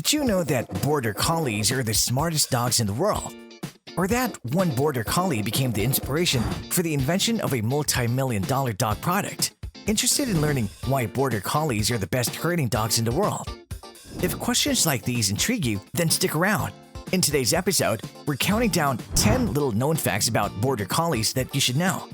Did you know that Border Collies are the smartest dogs in the world? Or that one Border Collie became the inspiration for the invention of a multi-million-dollar dog product? Interested in learning why Border Collies are the best herding dogs in the world? If questions like these intrigue you, then stick around. In today's episode, we're counting down 10 little-known facts about Border Collies that you should know.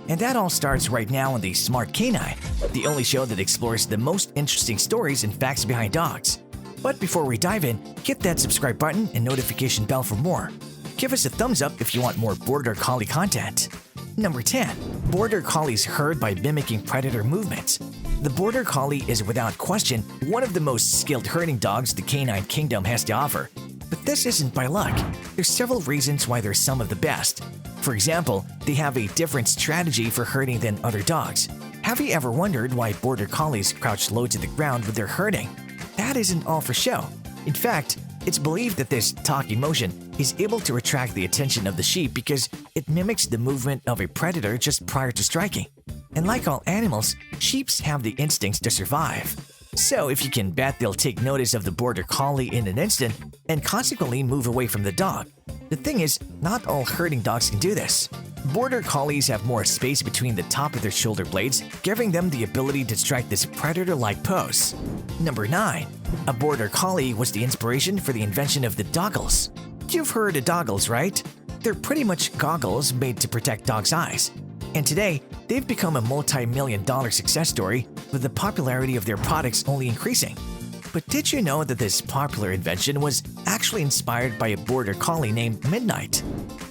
And that all starts right now on the Smart Canine, the only show that explores the most interesting stories and facts behind dogs. But before we dive in, hit that subscribe button and notification bell for more. Give us a thumbs up if you want more Border Collie content. Number 10. Border Collies herd by mimicking predator movements. The Border Collie is without question one of the most skilled herding dogs the canine kingdom has to offer. But this isn't by luck. There's several reasons why they're some of the best. For example, they have a different strategy for herding than other dogs. Have you ever wondered why Border Collies crouch low to the ground with their herding? That isn't all for show. In fact, it's believed that this talking motion is able to attract the attention of the sheep because it mimics the movement of a predator just prior to striking. And like all animals, sheep have the instincts to survive. So if you can bet they'll take notice of the Border Collie in an instant and consequently move away from the dog. The thing is, not all herding dogs can do this. Border Collies have more space between the top of their shoulder blades, giving them the ability to strike this predator-like pose. Number 9. A Border Collie was the inspiration for the invention of the DOGGLES. You've heard of DOGGLES, right? They're pretty much goggles made to protect dogs' eyes. And today, they've become a multi-million-dollar success story, with the popularity of their products only increasing. But did you know that this popular invention was actually inspired by a Border Collie named Midnight?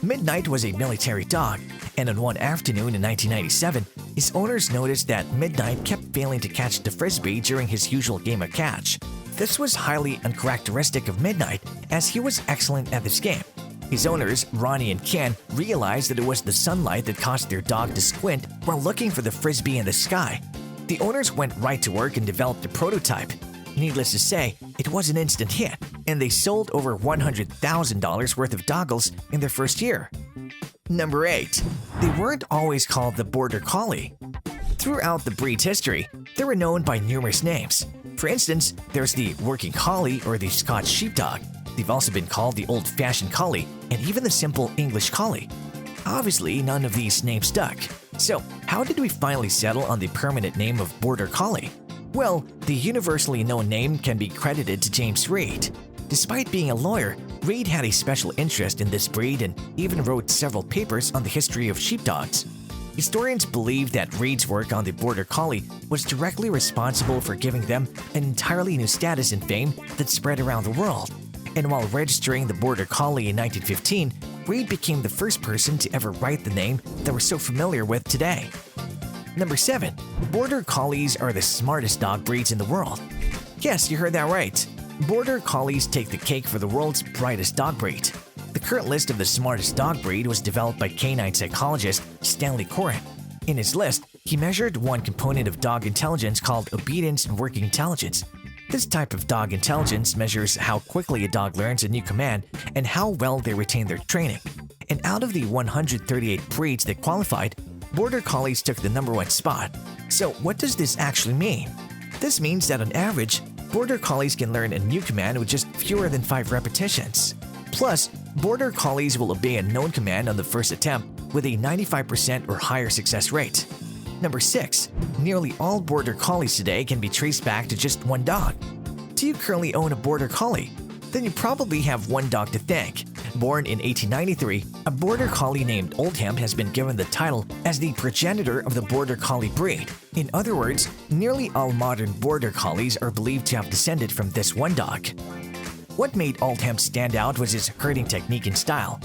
Midnight was a military dog, and on one afternoon in 1997, his owners noticed that Midnight kept failing to catch the frisbee during his usual game of catch. This was highly uncharacteristic of Midnight, as he was excellent at this game. His owners, Ronnie and Ken, realized that it was the sunlight that caused their dog to squint while looking for the frisbee in the sky. The owners went right to work and developed a prototype. Needless to say, it was an instant hit, and they sold over $100,000 worth of DOGGLES in their first year. Number 8. They weren't always called the Border Collie. Throughout the breed's history, they were known by numerous names. For instance, there's the Working Collie or the Scotch Sheepdog. They've also been called the Old-Fashioned Collie and even the simple English Collie. Obviously, none of these names stuck. So, how did we finally settle on the permanent name of Border Collie? Well, the universally known name can be credited to James Reed. Despite being a lawyer, Reed had a special interest in this breed and even wrote several papers on the history of sheepdogs. Historians believe that Reed's work on the Border Collie was directly responsible for giving them an entirely new status and fame that spread around the world. And while registering the Border Collie in 1915, Reed became the first person to ever write the name that we're so familiar with today. Number 7. Border Collies are the smartest dog breeds in the world. Yes, you heard that right. Border Collies take the cake for the world's brightest dog breed. The current list of the smartest dog breed was developed by canine psychologist Stanley Coren. In his list, he measured one component of dog intelligence called obedience and working intelligence. This type of dog intelligence measures how quickly a dog learns a new command and how well they retain their training. And out of the 138 breeds that qualified, Border Collies took the number 1 spot. So what does this actually mean? This means that on average, Border Collies can learn a new command with just fewer than 5 repetitions. Plus, Border Collies will obey a known command on the first attempt with a 95% or higher success rate. Number 6. Nearly all Border Collies today can be traced back to just one dog. Do you currently own a Border Collie? Then you probably have one dog to thank. Born in 1893, a Border Collie named Oldham has been given the title as the progenitor of the Border Collie breed. In other words, nearly all modern Border Collies are believed to have descended from this one dog. What made Oldham stand out was his herding technique and style.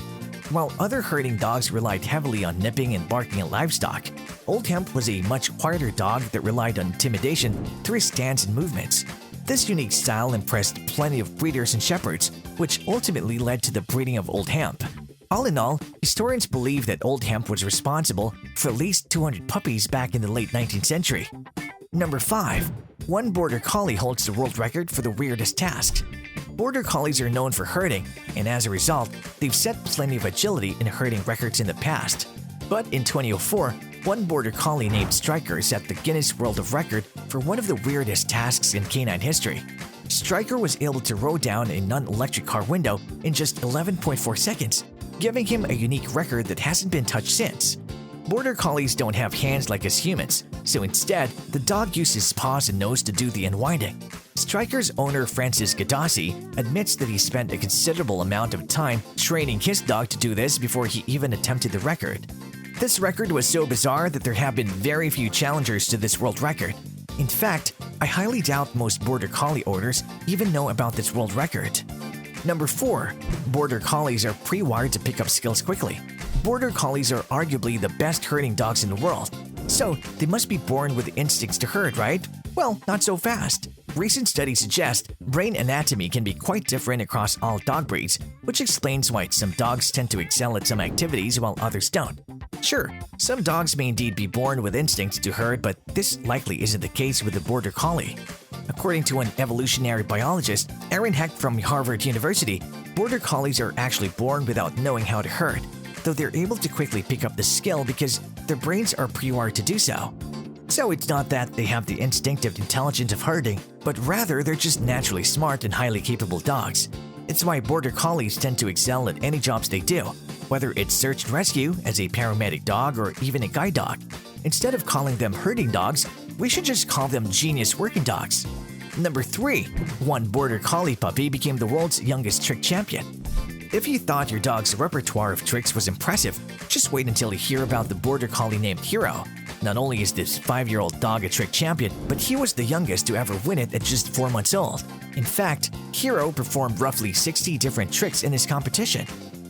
While other herding dogs relied heavily on nipping and barking at livestock, Oldham was a much quieter dog that relied on intimidation through his stance and movements. This unique style impressed plenty of breeders and shepherds, which ultimately led to the breeding of Oldham. All in all, historians believe that Oldham was responsible for at least 200 puppies back in the late 19th century. Number 5. One Border Collie holds the world record for the weirdest task. Border Collies are known for herding, and as a result, they've set plenty of agility in herding records in the past. But in 2004, one Border Collie named Striker set the Guinness World of Record for one of the weirdest tasks in canine history. Striker was able to roll down a non-electric car window in just 11.4 seconds, giving him a unique record that hasn't been touched since. Border Collies don't have hands like us humans, so instead, the dog uses paws and nose to do the unwinding. Striker's owner, Francis Gadassi, admits that he spent a considerable amount of time training his dog to do this before he even attempted the record. This record was so bizarre that there have been very few challengers to this world record. In fact, I highly doubt most Border Collie owners even know about this world record. Number 4. Border Collies are pre-wired to pick up skills quickly. Border Collies are arguably the best herding dogs in the world, so they must be born with instincts to herd, right? Well, not so fast. Recent studies suggest brain anatomy can be quite different across all dog breeds, which explains why some dogs tend to excel at some activities while others don't. Sure, some dogs may indeed be born with instincts to herd, but this likely isn't the case with the Border Collie. According to an evolutionary biologist, Aaron Heck from Harvard University, Border Collies are actually born without knowing how to herd, though they're able to quickly pick up the skill because their brains are pre-wired to do so. So it's not that they have the instinctive intelligence of herding, but rather they're just naturally smart and highly capable dogs. It's why Border Collies tend to excel at any jobs they do, whether it's search and rescue as a paramedic dog or even a guide dog. Instead of calling them herding dogs, we should just call them genius working dogs. Number 3. One Border Collie puppy became the world's youngest trick champion. If you thought your dog's repertoire of tricks was impressive, just wait until you hear about the Border Collie named Hero. Not only is this 5-year-old dog a trick champion, but he was the youngest to ever win it at just 4 months old. In fact, Hero performed roughly 60 different tricks in this competition.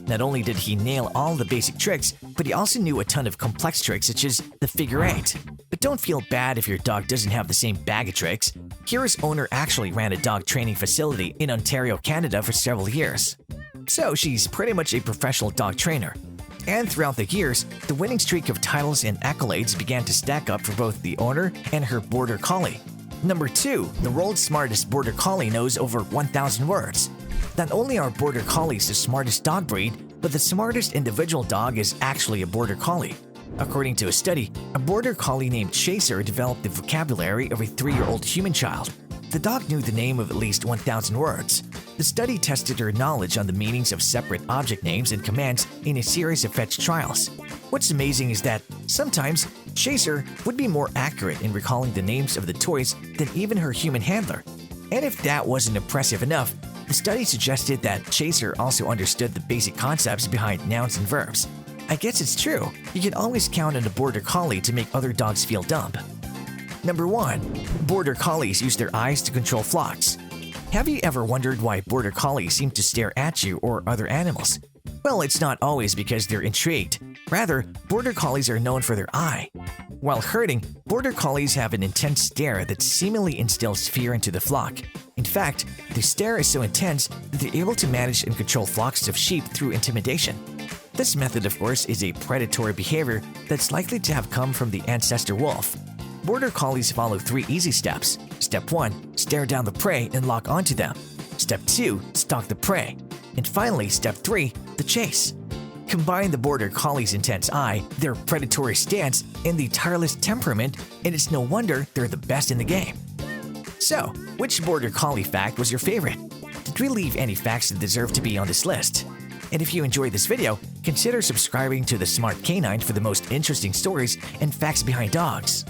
Not only did he nail all the basic tricks, but he also knew a ton of complex tricks such as the figure 8. But don't feel bad if your dog doesn't have the same bag of tricks. Hero's owner actually ran a dog training facility in Ontario, Canada for several years. So she's pretty much a professional dog trainer. And throughout the years, the winning streak of titles and accolades began to stack up for both the owner and her Border Collie. Number 2. The world's smartest Border Collie knows over 1,000 words. Not only are Border Collies the smartest dog breed, but the smartest individual dog is actually a Border Collie. According to a study, a Border Collie named Chaser developed the vocabulary of a 3-year-old human child. The dog knew the name of at least 1,000 words. The study tested her knowledge on the meanings of separate object names and commands in a series of fetch trials. What's amazing is that sometimes Chaser would be more accurate in recalling the names of the toys than even her human handler. And if that wasn't impressive enough, the study suggested that Chaser also understood the basic concepts behind nouns and verbs. I guess it's true. You can always count on a Border Collie to make other dogs feel dumb. Number 1. Border Collies use their eyes to control flocks. Have you ever wondered why Border Collies seem to stare at you or other animals? Well, it's not always because they're intrigued. Rather, Border Collies are known for their eye. While herding, Border Collies have an intense stare that seemingly instills fear into the flock. In fact, their stare is so intense that they're able to manage and control flocks of sheep through intimidation. This method, of course, is a predatory behavior that's likely to have come from the ancestor wolf. Border Collies follow 3 easy steps. Step 1. Stare down the prey and lock onto them. Step 2. Stalk the prey. And finally, Step 3. The chase. Combine the Border Collie's intense eye, their predatory stance, and the tireless temperament, and it's no wonder they're the best in the game. So, which Border Collie fact was your favorite? Did we leave any facts that deserve to be on this list? And if you enjoyed this video, consider subscribing to the Smart Canine for the most interesting stories and facts behind dogs.